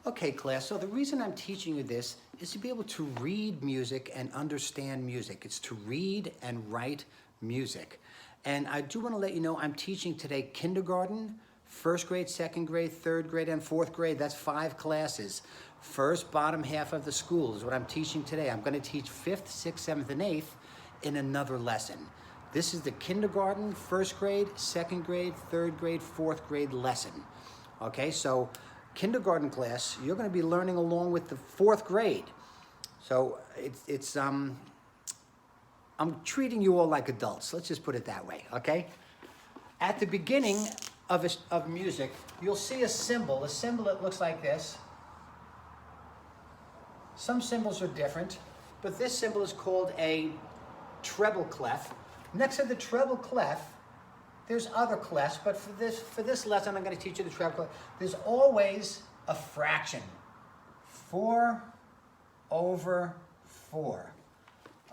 Okay, class, so the reason I'm teaching you this is to be able to read music and understand music. It's to read and write music. And I do want to let you know I'm teaching today kindergarten, first grade, second grade, third grade, and fourth grade. That's 5 classes. First, bottom half of the school is what I'm teaching today. I'm going to teach 5th, 6th, 7th, and 8th in another lesson. This is the kindergarten, first grade, second grade, third grade, fourth grade lesson. Okay, so kindergarten class, you're going to be learning along with the fourth grade. So I'm treating you all like adults. Let's just put it that way, okay? At the beginning of music, you'll see a symbol. A symbol that looks like this. Some symbols are different, but this symbol is called a treble clef. Next to the treble clef, there's other clefs, but for this lesson, I'm going to teach you the treble clef. There's always a fraction. 4 over 4.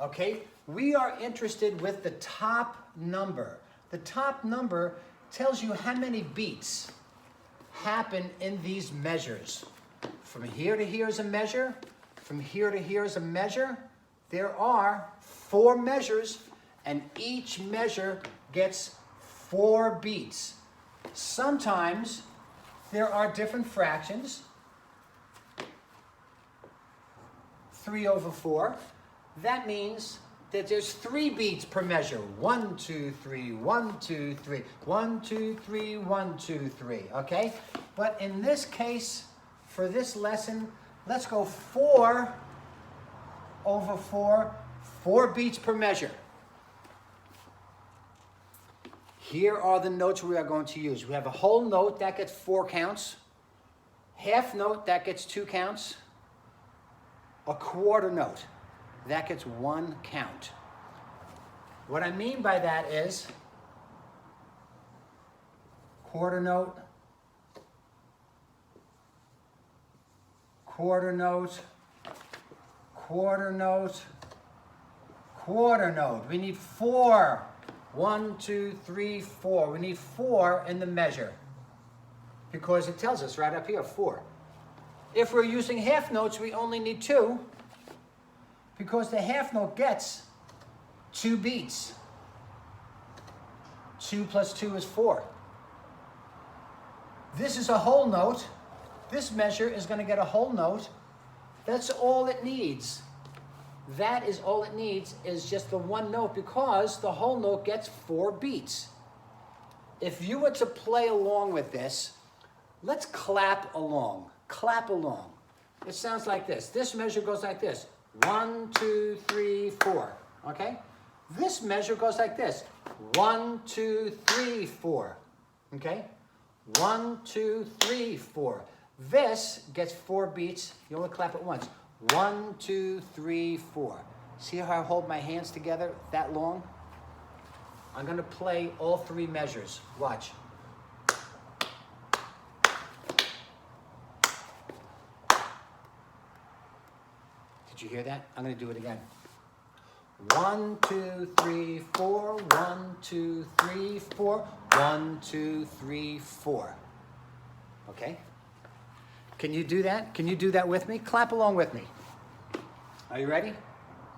Okay? We are interested with the top number. The top number tells you how many beats happen in these measures. From here to here is a measure. From here to here is a measure. There are 4 measures, and each measure gets 4 beats. Sometimes there are different fractions. 3 over 4. That means that there's 3 beats per measure. 1, 2, 3, 1, 2, 3, 1, 2, 3, 1, 2, 3. Okay? But in this case, for this lesson, let's go 4 over 4. 4 beats per measure. Here are the notes we are going to use. We have a whole note that gets 4 counts. Half note that gets 2 counts. A quarter note that gets 1 count. What I mean by that is quarter note, quarter note, quarter note, quarter note. We need 4. 1, 2, 3, 4. We need 4 in the measure because it tells us right up here, 4. If we're using half notes, we only need 2 because the half note gets 2 beats. 2 plus 2 is 4. This is a whole note. This measure is going to get a whole note. That's all it needs. That is all it needs, is just the 1 note, because the whole note gets 4 beats. If you were to play along with this, let's clap along. Clap along. It sounds like this. This measure goes like this. 1, 2, 3, 4. Okay? This measure goes like this. 1, 2, 3, 4. Okay? 1, 2, 3, 4. This gets 4 beats. You only clap it once. 1, 2, 3, 4. See how I hold my hands together that long? I'm going to play all 3 measures. Watch. Did you hear that? I'm going to do it again. 1, 2, 3, 4. 1, 2, 3, 4. 1, 2, 3, 4. Okay? Can you do that? Can you do that with me? Clap along with me. Are you ready?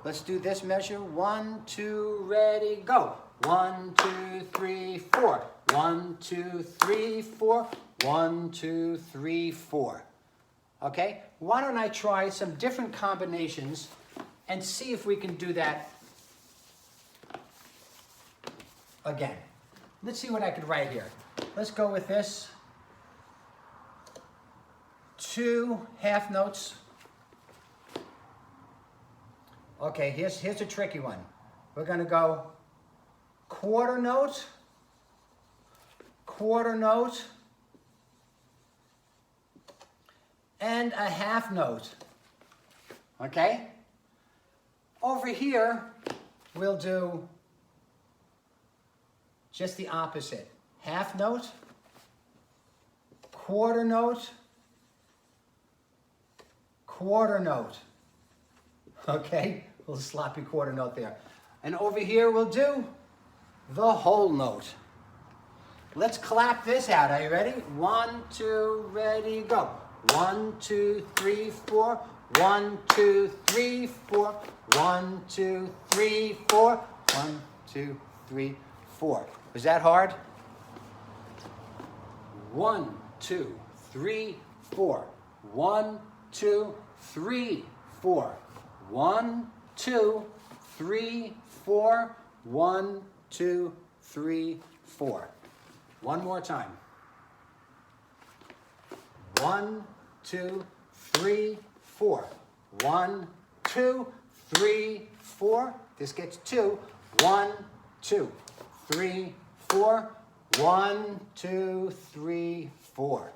Let's do this measure. 1, 2, ready, go. 1, 2, 3, 4. 1, 2, 3, 4. 1, 2, 3, 4. Okay? Why don't I try some different combinations and see if we can do that again. Let's see what I could write here. Let's go with this. 2 half notes. Okay, here's a tricky one. We're going to go quarter note, and a half note. Okay? Over here, we'll do just the opposite. Half note, quarter note, quarter note. Okay, a little sloppy quarter note there. And over here we'll do the whole note. Let's clap this out. Are you ready? 1, 2, ready, go. 1, 2, 3, 4. 1, 2, 3, 4. 1, 2, 3, 4. 1, 2, 3, 4. Was that hard? 1, 2, 3, 4. 1, 2, 3, 4. 1, 2, 3, 4. 1, 2, 3, 4. One more time. 1, 2, 3, 4. 1, 2, 3, 4. This gets 2. 1, 2, 3, 4. 1, 2, 3, 4.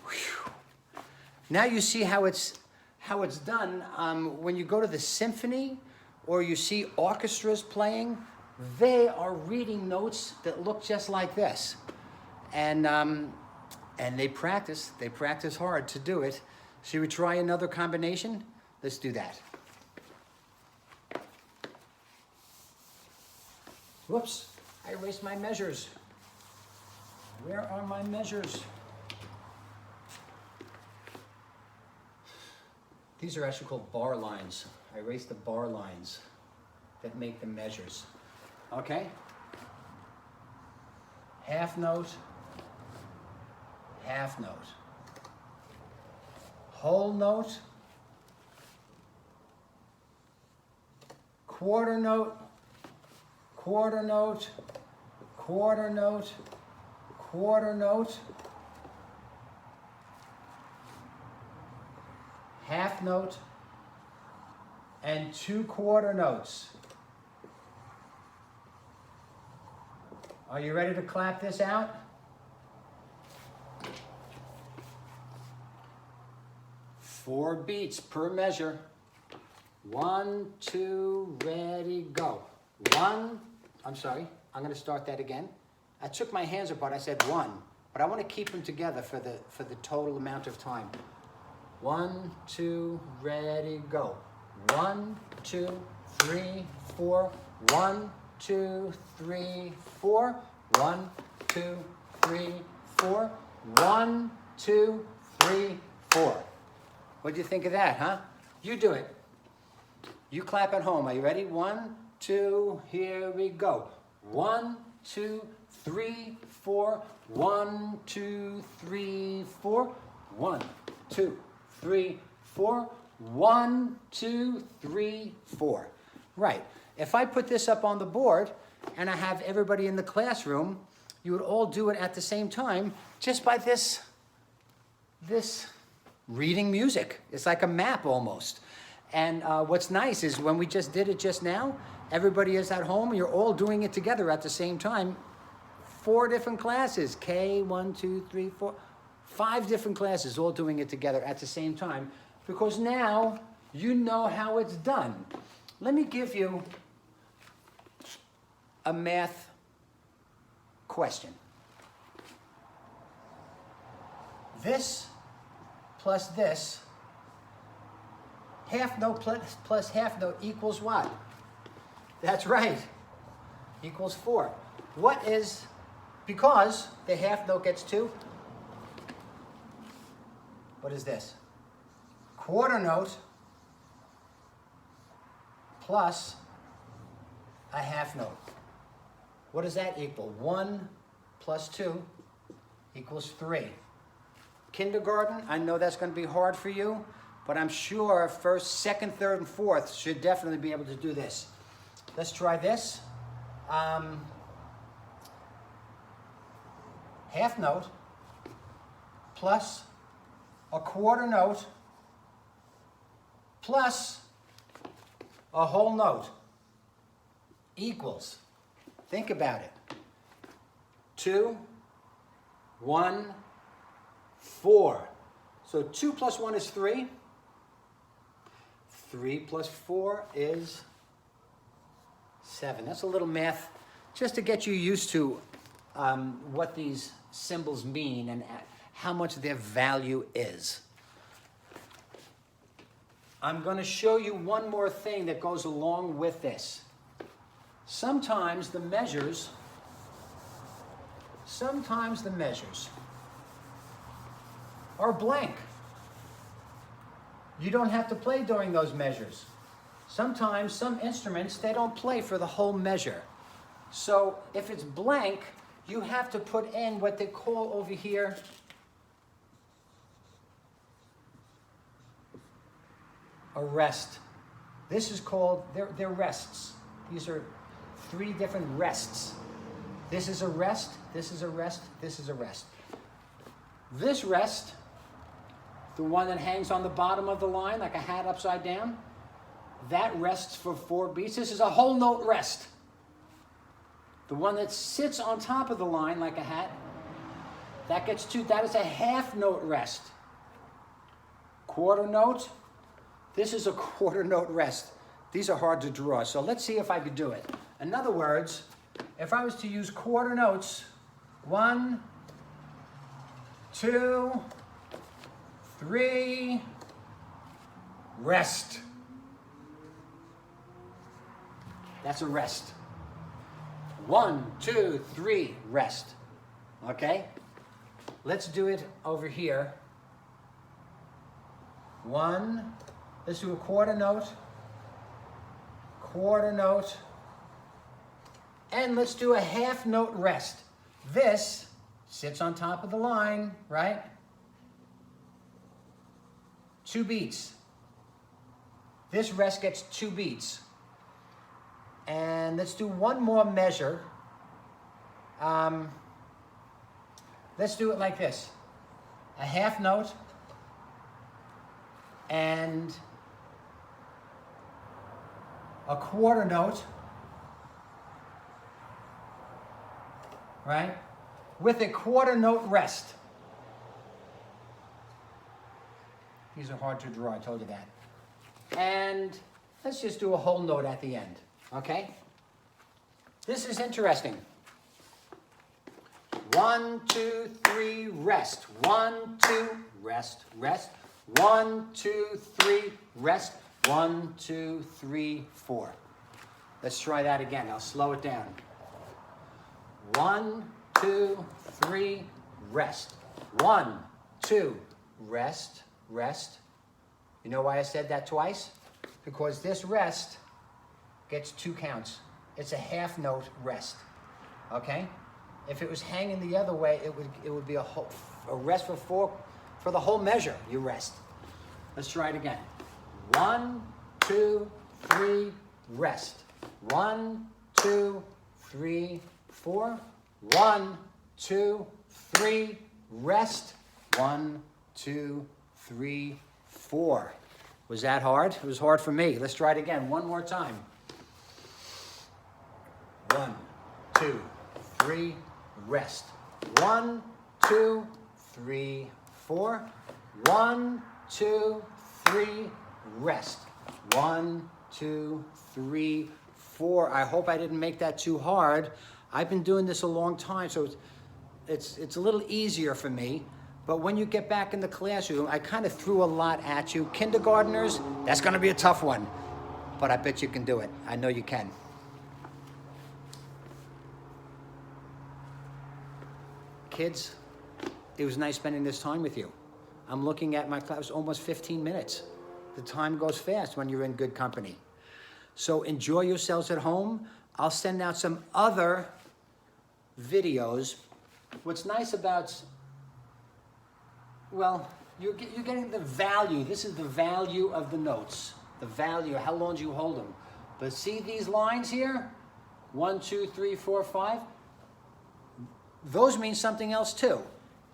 Whew. Now you see how it's done. When you go to the symphony or you see orchestras playing, they are reading notes that look just like this, and they practice hard to do it. Should we try another combination? Let's do that. Whoops, I erased my measures. Where are my measures? These are actually called bar lines. I erased the bar lines that make the measures. Okay? Half note, half note. Whole note, quarter note, quarter note, quarter note, quarter note, half note, and 2 quarter notes. Are you ready to clap this out? Four beats per measure. 1, 2, ready, go. 1, I'm sorry, I'm going to start that again. I took my hands apart, I said 1, but I want to keep them together for the total amount of time. 1, 2, ready, go. 1, 2, 3, 4. 1, 2, 3, 4. 1, 2, 3, 4. 1, 2, 3, 4. What do you think of that, huh? You do it. You clap at home. Are you ready? 1, 2, here we go. 1, 2, 3, 4. 1, 2, 3, 4. 1, 2, 3, 4. 1, 2, 3, 4. Right. If I put this up on the board and I have everybody in the classroom, you would all do it at the same time just by this reading music. It's like a map almost. And what's nice is when we just did it just now, everybody is at home, you're all doing it together at the same time. 4 different classes, K, 1, 2, 3, 4, 5 different classes all doing it together at the same time, because now you know how it's done. Let me give you a math question. This plus this, half note plus half note equals what? That's right, equals 4. What is, because the half note gets 2, what is this? Quarter note plus a half note. What does that equal? 1 plus 2 equals 3. Kindergarten, I know that's going to be hard for you, but I'm sure first, second, third, and fourth should definitely be able to do this. Let's try this. Half note plus a quarter note plus a whole note equals, think about it, 2, 1, 4. So 2 plus 1 is 3. 3 plus 4 is 7. That's a little math just to get you used to what these symbols mean and how much their value is. I'm going to show you one more thing that goes along with this. Sometimes the measures are blank. You don't have to play during those measures. Sometimes some instruments, they don't play for the whole measure. So if it's blank, you have to put in what they call over here a rest. This is called, they're rests. These are 3 different rests. This is a rest, this is a rest, this is a rest. This rest, the one that hangs on the bottom of the line like a hat upside down, that rests for 4 beats. This is a whole note rest. The one that sits on top of the line like a hat, that gets 2. That is a half note rest. Quarter note, this is a quarter note rest. These are hard to draw, so let's see if I could do it. In other words, if I was to use quarter notes, 1, 2, 3, rest. That's a rest. 1, 2, 3, rest. Okay? Let's do it over here. 1, let's do a quarter note, and let's do a half note rest. This sits on top of the line, right? 2 beats. This rest gets 2 beats. And let's do one more measure. Let's do it like this. A half note and a quarter note, right? With a quarter note rest. These are hard to draw, I told you that. And let's just do a whole note at the end, okay? This is interesting. 1, 2, 3, rest. 1, 2, rest, rest. 1, 2, 3, rest. 1, 2, 3, 4. Let's try that again. I'll slow it down. 1, 2, 3, rest. 1, 2, rest, rest. You know why I said that twice? Because this rest gets 2 counts. It's a half note rest. Okay? If it was hanging the other way, it would be a rest for the whole measure. You rest. Let's try it again. 1, 2, 3, rest. 1, 2, 3, 4. 1, 2, 3, rest. 1, 2, 3, 4. Was that hard? It was hard for me. Let's try it again. One more time. 1, 2, 3, rest. 1, 2, 3, 4. 1, 2, 3, rest. 1, 2, 3, 4. I hope I didn't make that too hard. I've been doing this a long time, so it's a little easier for me. But when you get back in the classroom, I kind of threw a lot at you. Kindergartners, that's going to be a tough one. But I bet you can do it. I know you can. Kids, it was nice spending this time with you. I'm looking at my class, almost 15 minutes. The time goes fast when you're in good company. So enjoy yourselves at home. I'll send out some other videos. What's nice about, well, you're getting the value. This is the value of the notes. The value, how long do you hold them? But see these lines here? 1, 2, 3, 4, 5. Those mean something else too.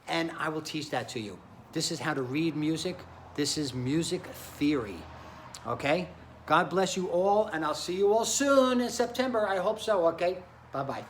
And I will teach that to you. This is how to read music. This is music theory. Okay? God bless you all, and I'll see you all soon in September. I hope so, okay? Bye-bye.